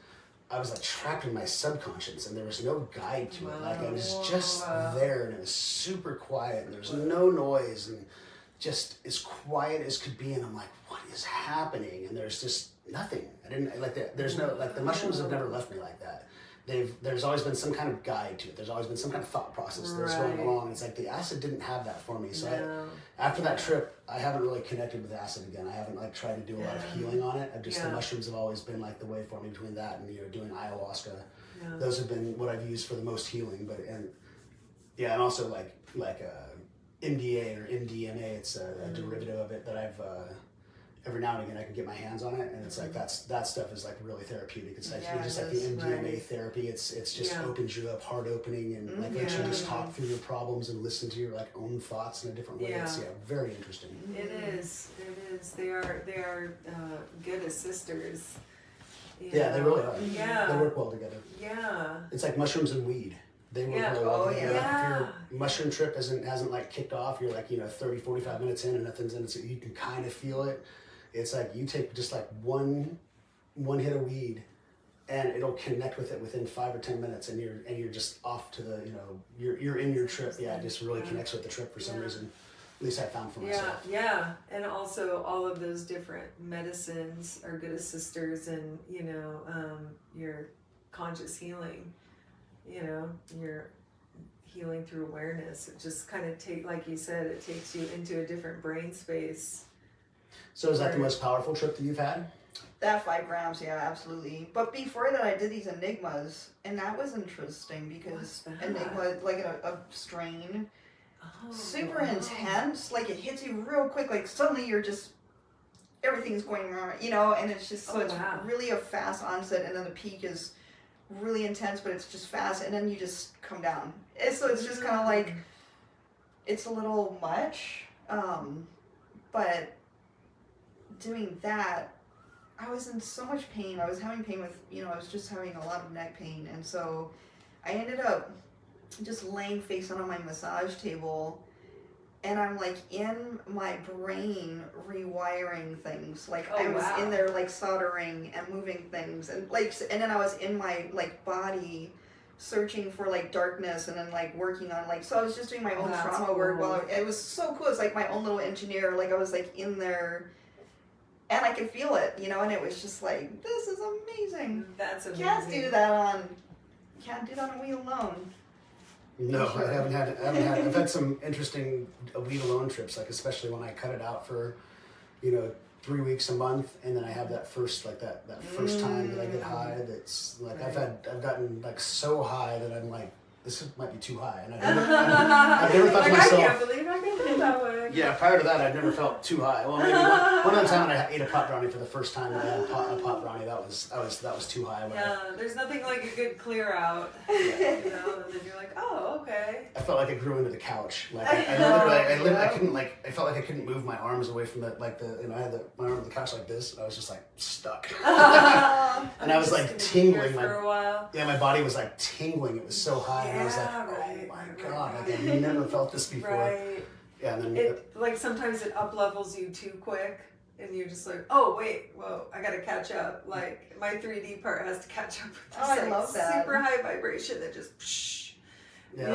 I was like trapped in my subconscious, and there was no guide to it. Like I was just there, and it was super quiet, and there was no noise, and just as quiet as could be. And I'm like, what is happening? And there's just nothing. I didn't like that. There's no, like, the mushrooms have never left me like that. There's always been some kind of guide to it. There's always been some kind of thought process that's going along. It's like the acid didn't have that for me. So after that trip, I haven't really connected with acid again. I haven't like tried to do a lot of healing on it. The mushrooms have always been like the way for me between that and, you know, doing ayahuasca. Yeah. Those have been what I've used for the most healing. And also like MDA or MDMA. It's a derivative of it that I've every now and again I can get my hands on it, and it's like that stuff is like really therapeutic. It's like just like the MDMA therapy. It's just opens you up, heart opening, and like lets you just talk through your problems and listen to your like own thoughts in a different way. It's very interesting. It is. They are good as sisters. Yeah, they really are. Yeah, they work well together. Yeah, it's like mushrooms and weed. They work really well together. Yeah. If your mushroom trip hasn't like kicked off, you're like, you know, 30-45 minutes in and nothing's in it, so you can kind of feel it. It's like you take just like one hit of weed, and it'll connect with it within 5 or 10 minutes, and you're just off to the, you know, you're in your trip. Yeah, it just really connects with the trip for some reason. At least I found for myself. Yeah, and also all of those different medicines are good as sisters, and you know, your conscious healing. You know, you're healing through awareness. It just kind of like you said, it takes you into a different brain space. So is that the most powerful trip that you've had? That 5 grams, yeah, absolutely. But before that, I did these enigmas, and that was interesting because enigma, like a strain, super intense. Like it hits you real quick. Like suddenly you're just, everything's going wrong, you know. And it's just it's really a fast onset, and then the peak is really intense, but it's just fast, and then you just come down. So it's just kind of like, it's a little much, but doing that, I was in so much pain. I was having pain with, I was just having a lot of neck pain. And so I ended up just laying face on my massage table, and I'm like in my brain rewiring things. Like I was in there like soldering and moving things, and then I was in my like body searching for like darkness, and then like working on like, so I was just doing my own trauma work while it was so cool. It's like my own little engineer. Like I was like in there, and I could feel it, and it was just like, this is amazing. That's amazing. Can't do that on a weed alone. No, I haven't had. I've had some interesting weed alone trips, like especially when I cut it out for, 3 weeks a month, and then I have that first that first time that I get high. That's like I've gotten like so high that I'm like, this might be too high, and I've never thought to myself, I can't believe I can feel that way. Yeah, prior to that, I'd never felt too high. Well, maybe one other time when I ate a pot brownie for the first time, and I had a pot brownie, that was too high. There's nothing like a good clear out. Yeah. And then you're like, oh, okay. I felt like I grew into the couch. Like I couldn't I felt like I couldn't move my arms away from I had my arm on the couch like this. And I was just like stuck, and I was like tingling. For a while. Yeah, my body was like tingling. It was so high, and I was like, oh my god, I've never felt this before. Right. Yeah, and then it like sometimes it up levels you too quick, and you're just like, oh wait, whoa, I gotta catch up. Like my 3D part has to catch up with this I love that. super high vibration that just psh, yeah,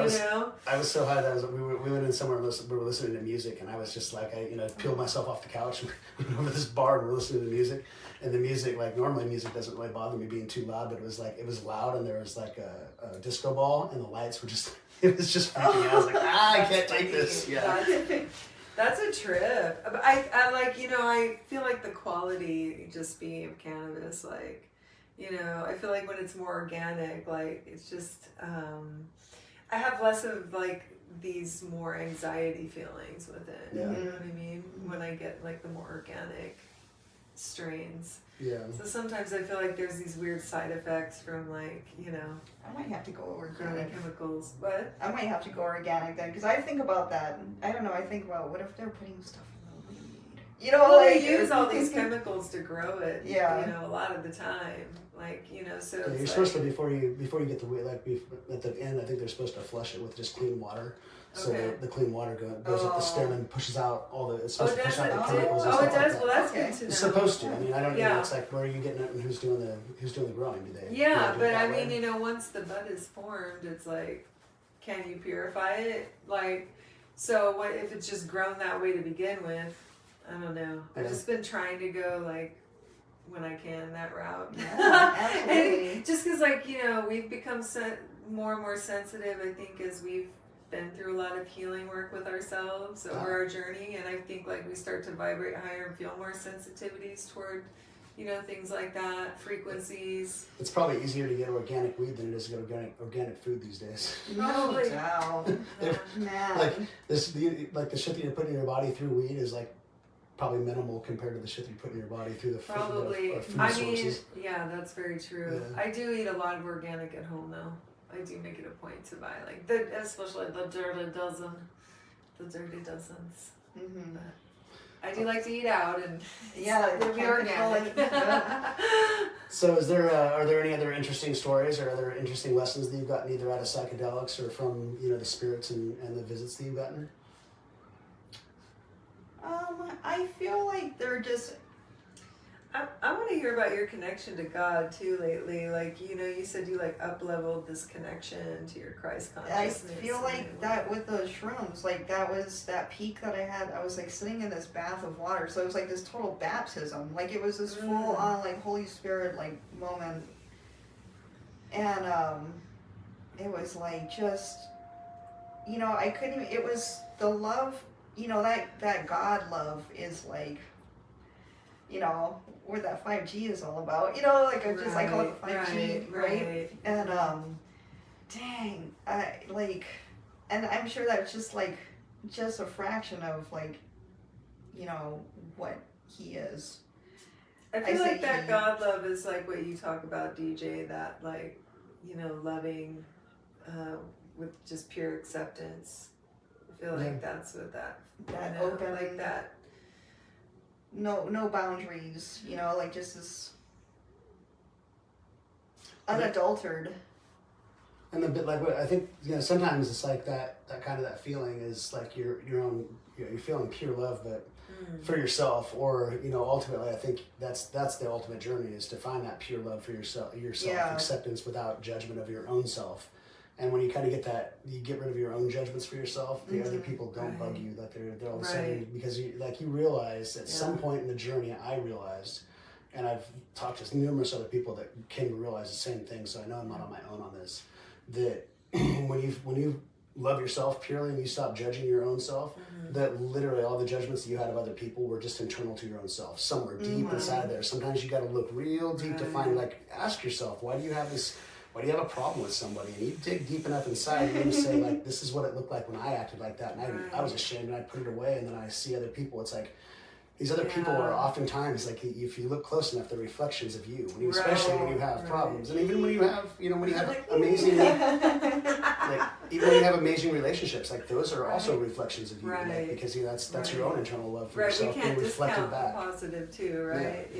I was so high that we went in somewhere and we were listening to music, and I was just like, I peeled myself off the couch and went over to this bar and we were listening to music, and the music, like normally music doesn't really bother me being too loud, but it was loud, and there was like a disco ball, and the lights were just, it was just freaking me out. I was like, I can't take this. Yeah. That's a trip. I like, I feel like the quality just being of cannabis, like, I feel like when it's more organic, like it's just, I have less of like these more anxiety feelings with it. Yeah. You know what I mean? When I get like the more organic strains. Yeah. So sometimes I feel like there's these weird side effects from like, I might have to go growing organic. chemicals. What? I might have to go organic then, because I think about that. I don't know. I think about what if they're putting stuff in the weed? Well, they use all these chemicals to grow it. Yeah. A lot of the time, like so. Yeah, it's you're supposed to before you get the weed, at the end, I think they're supposed to flush it with just clean water. So Okay. the clean water goes up the stem and pushes out all the. It's supposed to push does out it? the chemicals. And Oh, it stuff like does. that. Well, that's Okay. good to know. It's supposed to. I mean, I don't know. Yeah. It's like, where are you getting it, and who's doing the growing? Do they? Yeah, do but it I that way? mean, once the bud is formed, it's like, can you purify it? Like, so what if it's just grown that way to begin with? I don't know. I've Yeah. just been trying to go like when I can that route. Yeah, absolutely. And just because like we've become more and more sensitive. I think as we've been through a lot of healing work with ourselves over our journey, and I think like we start to vibrate higher and feel more sensitivities toward things like that, frequencies. It's probably easier to get organic weed than it is to get organic food these days. No Probably. doubt. Man. Like the shit that you're putting in your body through weed is like probably minimal compared to the shit that you put in your body through the Probably. food I sources. mean, yeah, that's very true. Yeah. I do eat a lot of organic at home though. I do make it a point to buy like especially the dirty dozens. Mm-hmm. I do like to eat out and Yeah, to be can't organic. control it. So are there any other interesting stories or other interesting lessons that you've gotten either out of psychedelics or from the spirits and the visits that you've gotten? I feel like they're just. I want to hear about your connection to God too lately. Like you said you like up-leveled this connection to your Christ I consciousness. feel like that with those shrooms, like that was that peak that I had. I was like sitting in this bath of water, so it was like this total baptism. Like it was this full on like Holy Spirit like moment, and it was like just, I couldn't even. It was the love, that God love is like, what that 5G is all about. Like I call it 5G, right? And dang, and I'm sure that's just a fraction of what he is. I feel like that he- God love is like what you talk about, DJ, that like, loving with just pure acceptance. I feel like that's what that That you know, open, like that no boundaries, you know, like just this unadulterated. And the bit like what I think, you know, sometimes it's like that kind of that feeling is like your own, you know, you're feeling pure love, but for yourself, or you know, ultimately I think that's the ultimate journey, is to find that pure love for yourself, Yeah. acceptance without judgment of your own self. And when you kind of get that, you get rid of your own judgments for yourself, the other people don't bug you, that they're all of a sudden, because you realize at some point in the journey, I realized, and I've talked to numerous other people that came to realize the same thing, so I know I'm not on my own on this, that when you love yourself purely and you stop judging your own self, that literally all the judgments that you had of other people were just internal to your own self, somewhere deep inside there. Sometimes you got to look real deep to find, like, ask yourself, why do you have a problem with somebody? And you dig deep enough inside, you're going to say, like, this is what it looked like when I acted like that, and I was ashamed, and I put it away, and then I see other people, it's like, these other people are oftentimes, like, if you look close enough, they're reflections of you, especially when you have problems, and even when you have, you know, when you have amazing, like, even when you have amazing relationships, like, those are also reflections of you, like, because, you know, that's your own internal love for yourself being reflected back. Positive too, right?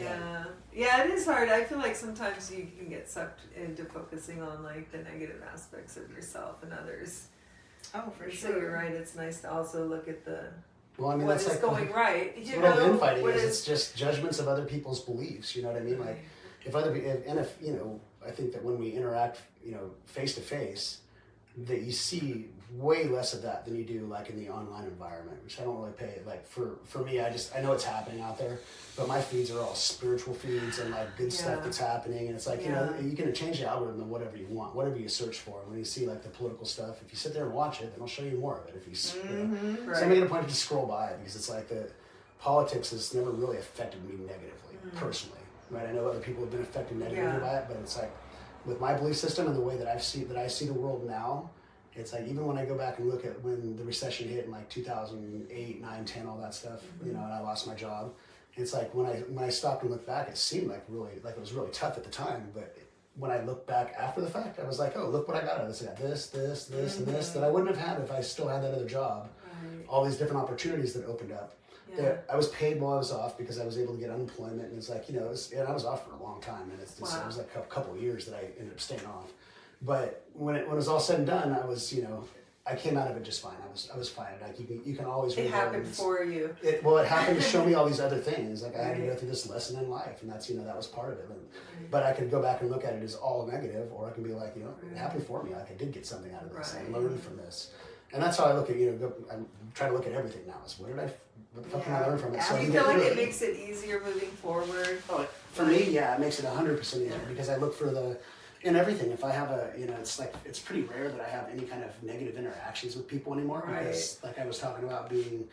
Yeah, it is hard. I feel like sometimes you can get sucked into focusing on, like, the negative aspects of yourself and others. Oh, for sure. So you're right. It's nice to also look at the Well, I mean, what that's is like going right. You know, the infighting is, it's just judgments of other people's beliefs. You know what I mean? Like, if you know, I think that when we interact, you know, face to face, that you see way less of that than you do like in the online environment, which I don't really pay. Like for me, I know it's happening out there, but my feeds are all spiritual feeds and like good stuff that's happening, and it's like, you know, you can change the algorithm to whatever you want, whatever you search for. And when you see like the political stuff, if you sit there and watch it, then I'll show you more of it. If you, so I'm making a point to just scroll by it, because it's like the politics has never really affected me negatively personally, right? I know other people have been affected negatively by it, but it's like with my belief system and the way that I see the world now. It's like, even when I go back and look at when the recession hit in like 2008, 9, 10, all that stuff, you know, and I lost my job. It's like when I stopped and looked back, it seemed like it was really tough at the time. But when I look back after the fact, I was like, oh, look what I got out of this. I got this, and this that I wouldn't have had if I still had that other job. All these different opportunities that opened up. I was paid while I was off because I was able to get unemployment. And it's like, you know, and I was off for a long time. And it was like a couple of years that I ended up staying off. But when it was all said and done, I was, you know, I came out of it just fine. I was fine. Like you can always. It happened for you. It happened to show me all these other things. Like I had to go through this lesson in life, and that's, you know, that was part of it. But I could go back and look at it as all negative, or I can be like, you know, it happened for me. Like I did get something out of this. I learned from this, and that's how I look at, you know. I try to look at everything now. Is what the fuck can I learn from it? So you feel like it makes it easier moving forward? Oh, for me, yeah, it makes it 100% easier because I look for in everything. If I have you know, it's like, it's pretty rare that I have any kind of negative interactions with people anymore, because like I was talking about being,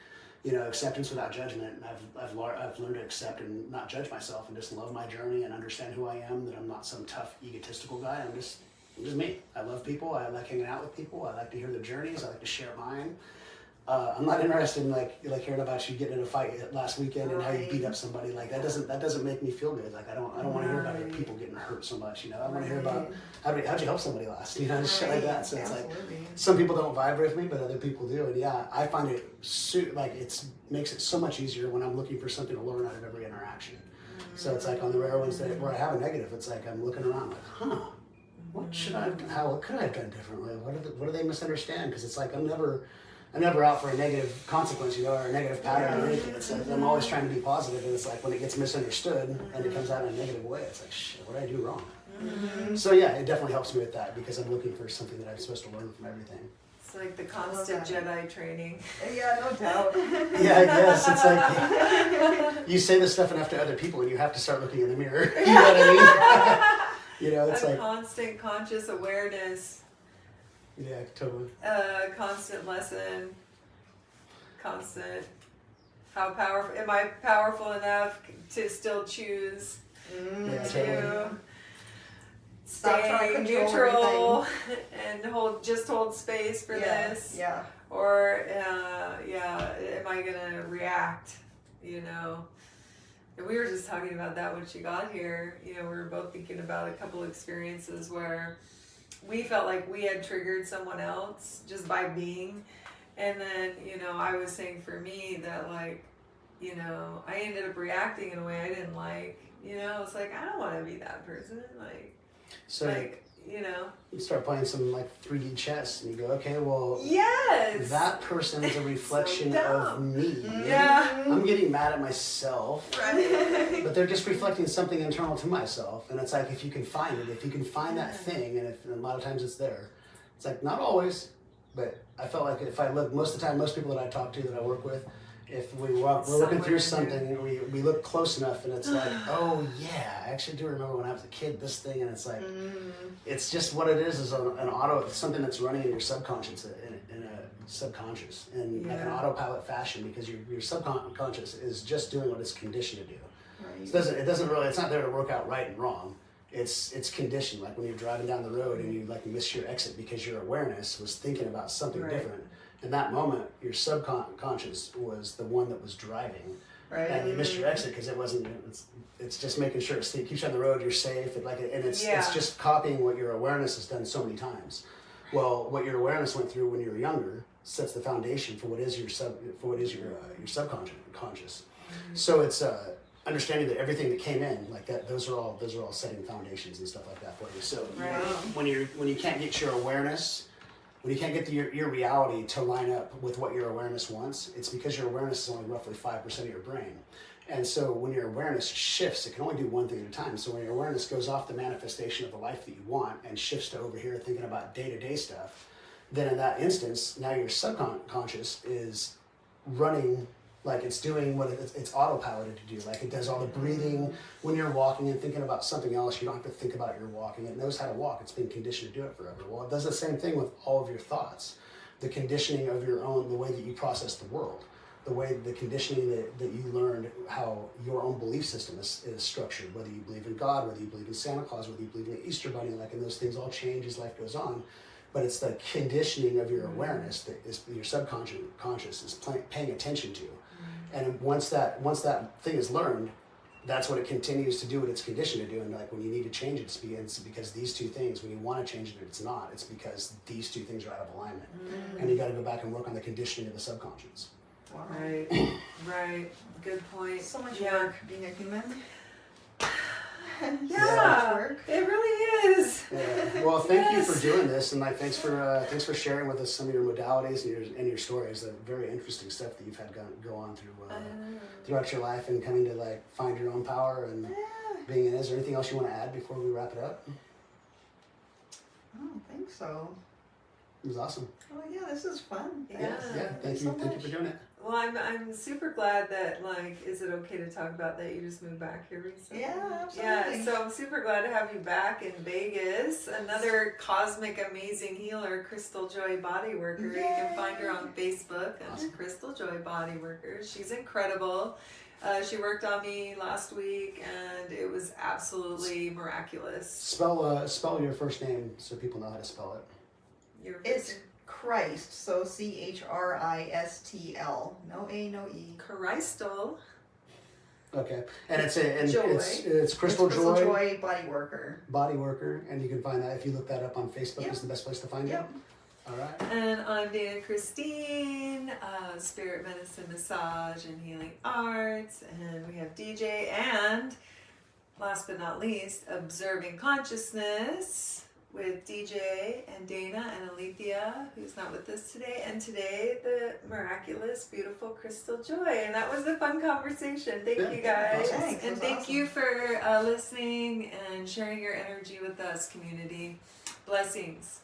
you know, acceptance without judgment, and I've learned to accept and not judge myself and just love my journey and understand who I am, that I'm not some tough egotistical guy. I'm just me. I love people. I like hanging out with people. I like to hear their journeys. I like to share mine. I'm not interested in like hearing about you getting in a fight last weekend and how you beat up somebody. Like that doesn't make me feel good. Like I don't want to hear about other people getting hurt so much. You know, I want to hear about how'd you help somebody last. You know, shit like that. So it's like some people don't vibrate with me, but other people do. And yeah, I find it makes it so much easier when I'm looking for something to learn out of every interaction. So it's like on the rare ones where I have a negative, it's like I'm looking around like, what could I have done differently? What do they misunderstand? Because it's like I'm never out for a negative consequence, you know, or a negative pattern or anything. It's like I'm always trying to be positive, and it's like when it gets misunderstood and it comes out in a negative way, it's like, shit, what did I do wrong? So yeah, it definitely helps me with that, because I'm looking for something that I'm supposed to learn from everything. It's like the constant Jedi training. Yeah, no doubt. Yeah, I guess. It's like you say this stuff enough to other people and you have to start looking in the mirror. You know what I mean? You know, it's like constant conscious awareness. Yeah, totally. Constant lesson. Constant. How powerful am I? Powerful enough to still choose to stay neutral and hold space for this. Yeah. Or am I gonna react? You know. And we were just talking about that when she got here. You know, we were both thinking about a couple experiences where we felt like we had triggered someone else just by being. And then, you know, I was saying for me that, like, you know, I ended up reacting in a way I didn't like. You know, it's like, I don't want to be that person. Like, So like, you know. you start playing some like 3D chess, and you go, okay, well, Yes! that person is a reflection So of dumb. me. Yeah. I'm getting mad at myself, Right. but they're just reflecting something internal to myself. And it's like, if you can find it, if you can find that thing, and a lot of times it's there. It's like, not always, but I felt like if I look, most of the time, most people that I talk to, that I work with, if we're looking through something and we look close enough, and it's like, oh yeah, I actually do remember when I was a kid, this thing, and it's like, it's just what it is an auto, something that's running in your subconscious, in a subconscious, in like an autopilot fashion, because your subconscious is just doing what it's conditioned to do. Right. It doesn't really, it's not there to work out right and wrong. It's conditioned, like when you're driving down the road and you like miss your exit because your awareness was thinking about something different. In that moment, your subconscious was the one that was driving, and you missed your exit because it wasn't. It's just making sure it keeps you on the road. You're safe, and it's just copying what your awareness has done so many times. Well, what your awareness went through when you were younger sets the foundation for what is your subconscious. So it's understanding that everything that came in like that, those are all setting foundations and stuff like that for you. So when you can't get your awareness. When you can't get your reality to line up with what your awareness wants, it's because your awareness is only roughly 5% of your brain. And so when your awareness shifts, it can only do one thing at a time. So when your awareness goes off the manifestation of the life that you want and shifts to over here thinking about day-to-day stuff, then in that instance, now your subconscious is running, like it's doing what it's autopiloted to do. Like it does all the breathing. When you're walking and thinking about something else, you don't have to think about your walking. It knows how to walk. It's been conditioned to do it forever. Well, it does the same thing with all of your thoughts. The conditioning of your own, the way that you process the world, the conditioning that you learned, how your own belief system is structured, whether you believe in God, whether you believe in Santa Claus, whether you believe in the Easter Bunny, like, and those things all change as life goes on. But it's the conditioning of your awareness that is your subconscious is paying attention to. And once that thing is learned, that's what it continues to do what it's conditioned to do. And like when you need to change it, it's because these two things, when you want to change it, it's not. It's because these two things are out of alignment. And you got to go back and work on the conditioning of the subconscious. Wow. Right. Good point. So much work being a human. Yeah, work. it really is. Yeah. Well, thank you for doing this, and like thanks for sharing with us some of your modalities and your stories. The very interesting stuff that you've had go on throughout your life, and coming to like find your own power and being in. Is there anything else you want to add before we wrap it up? I don't think so. It was awesome. Oh yeah, this is fun. Yeah. Thank you for doing it. Well, I'm super glad that, like, is it okay to talk about that you just moved back here recently? Yeah, absolutely. Yeah, so I'm super glad to have you back in Vegas. Another cosmic, amazing healer, Christl Joy Bodyworker. You can find her on Facebook as Christl Joy Bodyworker. She's incredible. She worked on me last week, and it was absolutely miraculous. Spell your first name so people know how to spell it. It's Christ, so Christl. No A, no E. Christl. Okay, and it's Christl Christl Joy Joy Bodyworker. Bodyworker, and you can find that if you look that up on Facebook. Is the best place to find it. All right. And I'm Dana Christine, Spirit Medicine, Massage, and Healing Arts. And we have DJ and, last but not least, Observing Consciousness with DJ and Dana and Alethea, who's not with us today. And today, the miraculous, beautiful Christl Joy. And that was a fun conversation. Thank you guys. Thanks. And thank you for listening and sharing your energy with us, community. Blessings.